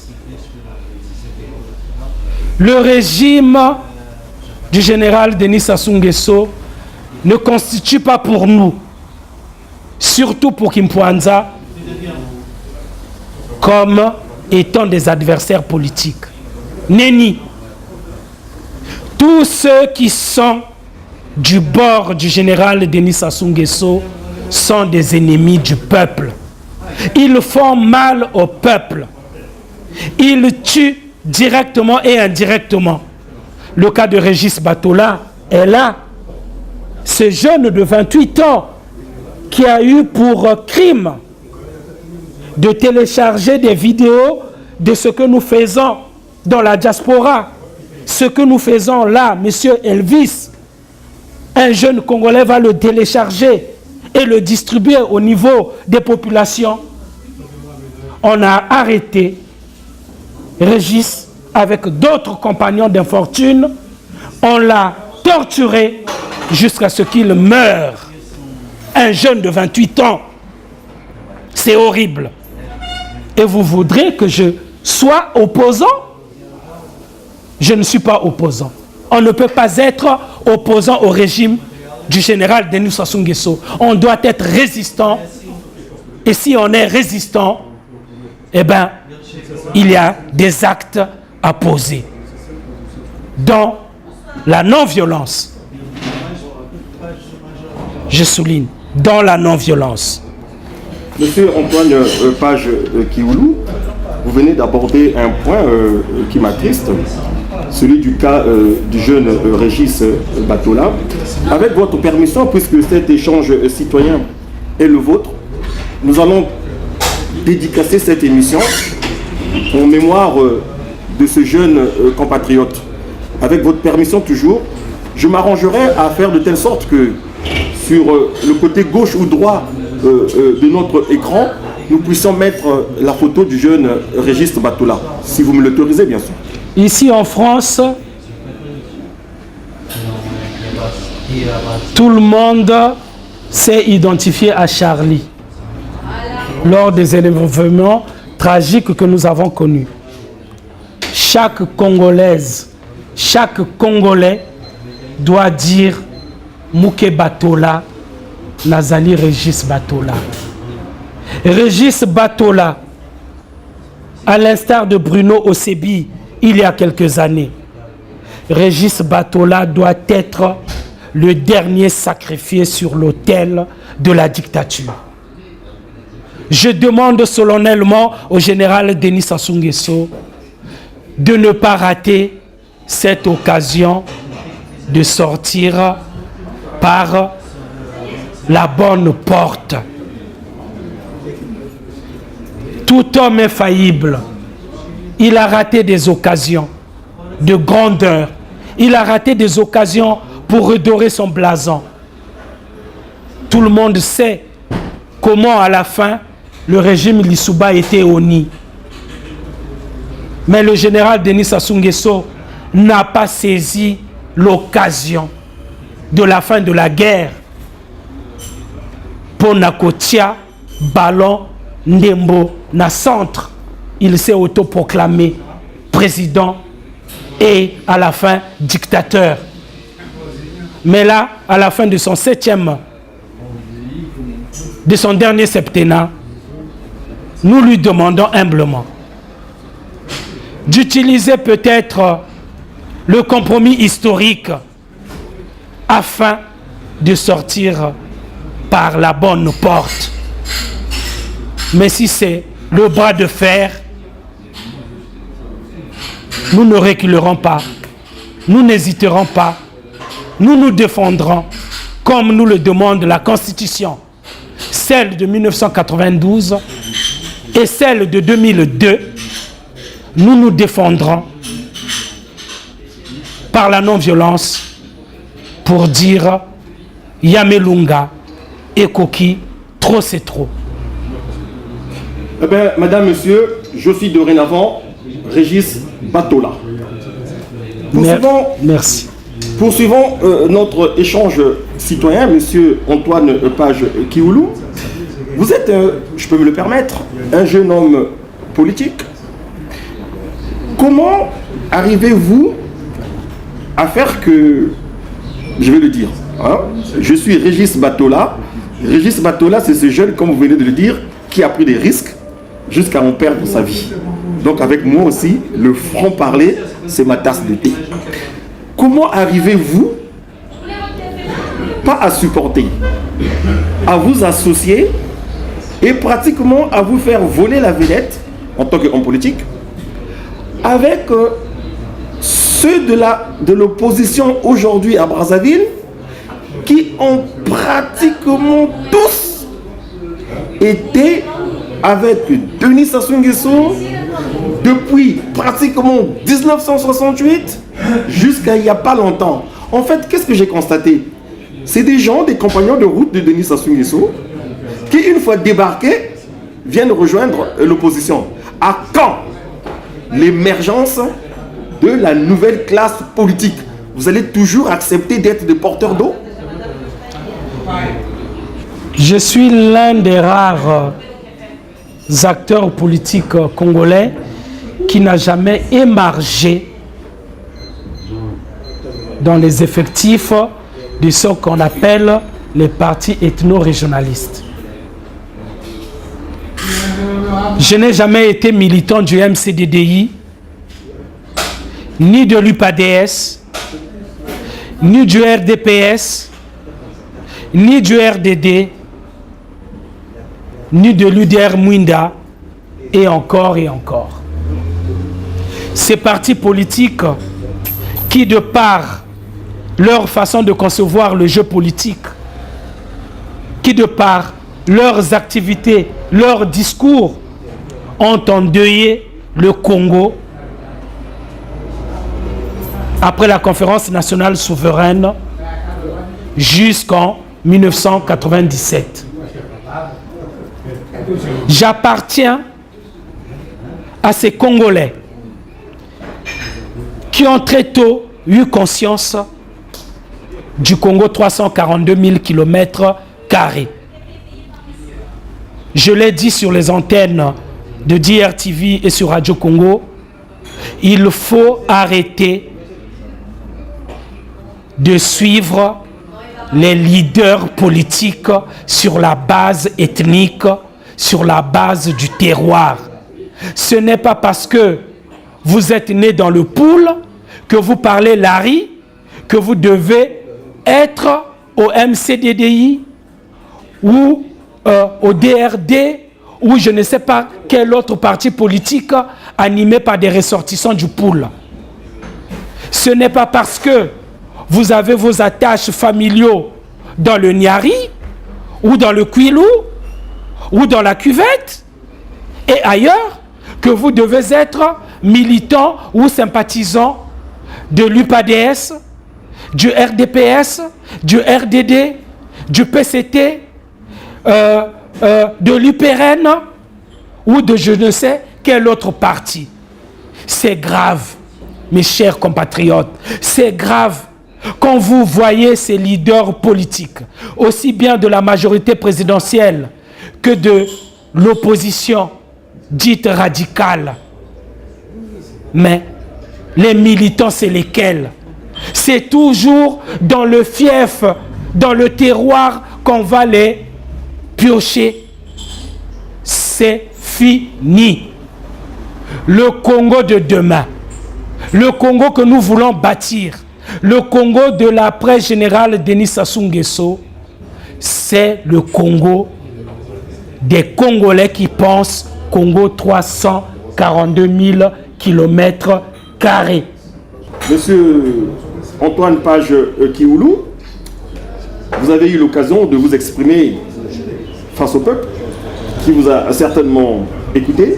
S2: Le régime du général Denis Sassou Nguesso ne constitue pas pour nous, surtout pour Kimpwanza, comme étant des adversaires politiques. Nenni. Tous ceux qui sont du bord du général Denis Sassou Nguesso sont des ennemis du peuple. Ils font mal au peuple. Ils tuent directement et indirectement. Le cas de Régis Batola est là. Ce jeune de 28 ans qui a eu pour crime de télécharger des vidéos de ce que nous faisons dans la diaspora. Ce que nous faisons là, monsieur Elvis, un jeune Congolais va le télécharger et le distribuer au niveau des populations. On a arrêté Régis avec d'autres compagnons d'infortune. On l'a torturé jusqu'à ce qu'il meure. Un jeune de 28 ans. C'est horrible. Et vous voudrez que je sois opposant? Je ne suis pas opposant. On ne peut pas être opposant au régime du général Denis Sassou Nguesso. On doit être résistant. Et si on est résistant, eh bien, il y a des actes à poser. Dans la non-violence. Je souligne, dans la non-violence.
S1: Monsieur Antoine Page Kioulou, vous venez d'aborder un point qui m'attriste, celui du cas du jeune Régis Batola. Avec votre permission, puisque cet échange citoyen est le vôtre, nous allons dédicacer cette émission en mémoire de ce jeune compatriote. Avec votre permission toujours, je m'arrangerai à faire de telle sorte que sur le côté gauche ou droit de notre écran, nous puissions mettre la photo du jeune Régis Batola, si vous me l'autorisez bien sûr.
S2: Ici en France, tout le monde s'est identifié à Charlie lors des événements tragiques que nous avons connus. Chaque Congolaise, chaque Congolais doit dire Mouké Batola, Nazali Régis Batola. Régis Batola, à l'instar de Bruno Osebi, il y a quelques années, Régis Batola doit être le dernier sacrifié sur l'autel de la dictature. Je demande solennellement au général Denis Sassou Nguesso de ne pas rater cette occasion de sortir par la bonne porte. Tout homme est faillible. Il a raté des occasions de grandeur. Il a raté des occasions pour redorer son blason. Tout le monde sait comment à la fin le régime Lissouba était au nid. Mais le général Denis Sassou Nguesso n'a pas saisi l'occasion de la fin de la guerre pour Nakotia, Ballon, Ndembo, na centre. Il s'est autoproclamé président et à la fin dictateur. Mais là, à la fin de son dernier septennat, nous lui demandons humblement d'utiliser peut-être le compromis historique afin de sortir par la bonne porte. Mais si c'est le bras de fer, nous ne reculerons pas, nous n'hésiterons pas, nous nous défendrons comme nous le demande la Constitution, celle de 1992 et celle de 2002. Nous nous défendrons par la non-violence pour dire Yamelunga et Koki, trop c'est trop.
S1: Eh bien, madame, monsieur, je suis dorénavant Régis Batola.
S2: Merci.
S1: Poursuivons notre échange citoyen, monsieur Antoine Page Kioulou. Vous êtes, je peux me le permettre, un jeune homme politique. Comment arrivez-vous à faire que, je vais le dire, hein, je suis Régis Batola. Régis Batola, c'est ce jeune, comme vous venez de le dire, qui a pris des risques jusqu'à en perdre sa vie. Donc avec moi aussi, le franc-parler, c'est ma tasse de thé. Comment arrivez-vous pas à supporter, à vous associer et pratiquement à vous faire voler la vedette en tant qu'homme politique avec ceux de l'opposition aujourd'hui à Brazzaville qui ont pratiquement tous été avec Denis Sassou Nguesso depuis pratiquement 1968 jusqu'à il n'y a pas longtemps. En fait, qu'est-ce que j'ai constaté? C'est des gens, des compagnons de route de Denis Sassou Nguesso qui, une fois débarqués, viennent rejoindre l'opposition. À quand l'émergence de la nouvelle classe politique? Vous allez toujours accepter d'être des porteurs d'eau?
S2: Je suis l'un des rares acteurs politiques congolais qui n'a jamais émargé dans les effectifs de ce qu'on appelle les partis ethno-régionalistes. Je n'ai jamais été militant du MCDDI, ni de l'UPADS, ni du RDPS, ni du RDD, ni de l'UDR Mwinda, et encore et encore. Ces partis politiques qui, de par leur façon de concevoir le jeu politique, qui de par leurs activités, leurs discours, ont endeuillé le Congo après la conférence nationale souveraine jusqu'en 1997. J'appartiens à ces Congolais qui ont très tôt eu conscience du Congo 342 000 km². Je l'ai dit sur les antennes de DRTV et sur Radio Congo, il faut arrêter de suivre les leaders politiques sur la base ethnique, sur la base du terroir. Ce n'est pas parce que vous êtes né dans le pool, que vous parlez l'ari, que vous devez être au MCDDI ou au DRD ou je ne sais pas quel autre parti politique animé par des ressortissants du pool. Ce n'est pas parce que vous avez vos attaches familiaux dans le Niari ou dans le Kwilu ou dans la cuvette et ailleurs que vous devez être militant ou sympathisant de l'UPADS, du RDPS, du RDD, du PCT, de l'UPRN ou de je ne sais quel autre parti. C'est grave, mes chers compatriotes, c'est grave quand vous voyez ces leaders politiques, aussi bien de la majorité présidentielle que de l'opposition dite radicale. Mais les militants, c'est lesquels? C'est toujours dans le fief, dans le terroir qu'on va les piocher. C'est fini. Le Congo de demain, le Congo que nous voulons bâtir, le Congo de l'après-général Denis Sassou Nguesso, c'est le Congo des Congolais qui pensent Congo 342 000 km².
S1: Monsieur Antoine Page Kioulou, vous avez eu l'occasion de vous exprimer face au peuple qui vous a certainement écouté.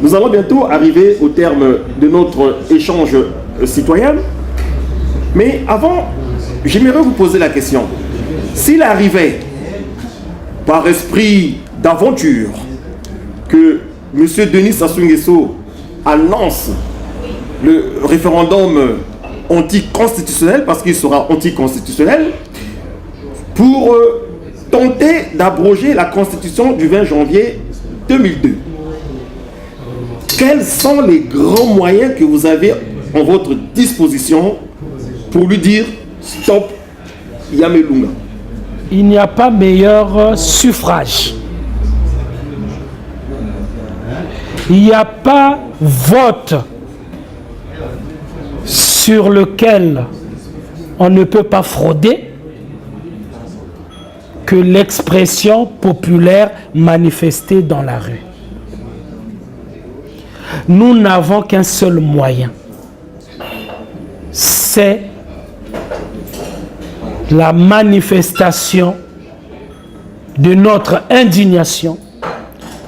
S1: Nous allons bientôt arriver au terme de notre échange citoyen. Mais avant, j'aimerais vous poser la question. S'il arrivait, par esprit d'aventure, que M. Denis Sassou Nguesso annonce le référendum anticonstitutionnel, parce qu'il sera anticonstitutionnel, pour tenter d'abroger la Constitution du 20 janvier 2002. Quels sont les grands moyens que vous avez en votre disposition pour lui dire stop Yamelunga?
S2: Il n'y a pas meilleur suffrage. Il n'y a pas vote sur lequel on ne peut pas frauder que l'expression populaire manifestée dans la rue. Nous n'avons qu'un seul moyen, c'est la manifestation de notre indignation,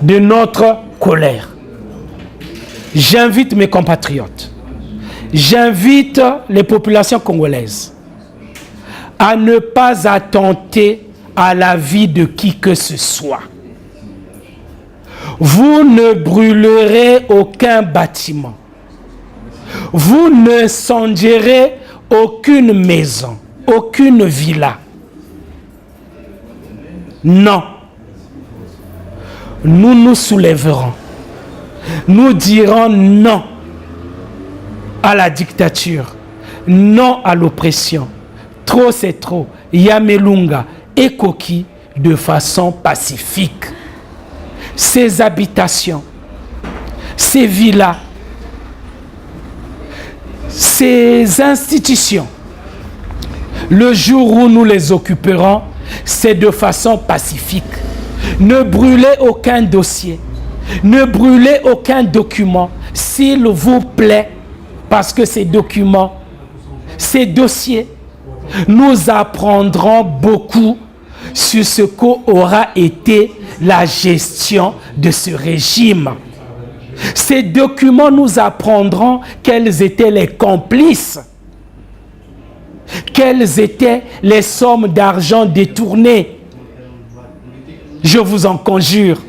S2: de notre colère. J'invite mes compatriotes, j'invite les populations congolaises à ne pas attenter à la vie de qui que ce soit. Vous ne brûlerez aucun bâtiment. Vous ne sondierez aucune maison, aucune villa. Non. Nous nous soulèverons. Nous dirons non à la dictature, non à l'oppression. Trop c'est trop. Yamelunga et Koki de façon pacifique. Ces habitations, ces villas, ces institutions, le jour où nous les occuperons, c'est de façon pacifique. Ne brûlez aucun dossier, ne brûlez aucun document, s'il vous plaît, parce que ces documents, ces dossiers, nous apprendrons beaucoup sur ce qu'aura été la gestion de ce régime. Ces documents nous apprendront quels étaient les complices, quelles étaient les sommes d'argent détournées. Je vous en conjure,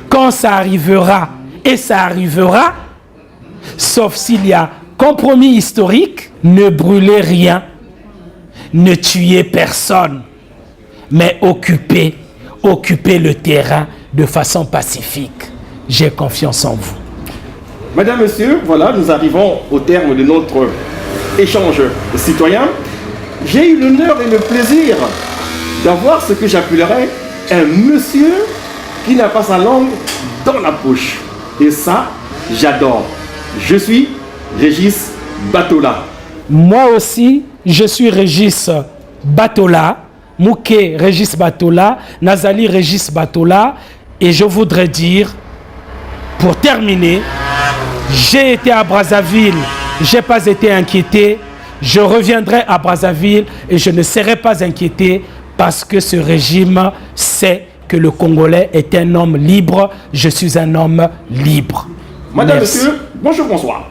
S2: quand ça arrivera, et ça arrivera, sauf s'il y a compromis historique, ne brûlez rien, ne tuez personne, mais occupez le terrain de façon pacifique. J'ai confiance en vous.
S1: Madame, Monsieur, voilà, nous arrivons au terme de notre échange citoyen. J'ai eu l'honneur et le plaisir d'avoir ce que j'appellerais un monsieur qui n'a pas sa langue dans la poche. Et ça, j'adore. Je suis Régis Batola.
S2: Moi aussi, je suis Régis Batola. Mouké Régis Batola, Nazali Régis Batola. Et je voudrais dire, pour terminer, j'ai été à Brazzaville, je n'ai pas été inquiété. Je reviendrai à Brazzaville et je ne serai pas inquiété parce que ce régime sait que le Congolais est un homme libre. Je suis un homme libre.
S1: Madame,
S2: Merci.
S1: Monsieur, bonjour, bonsoir.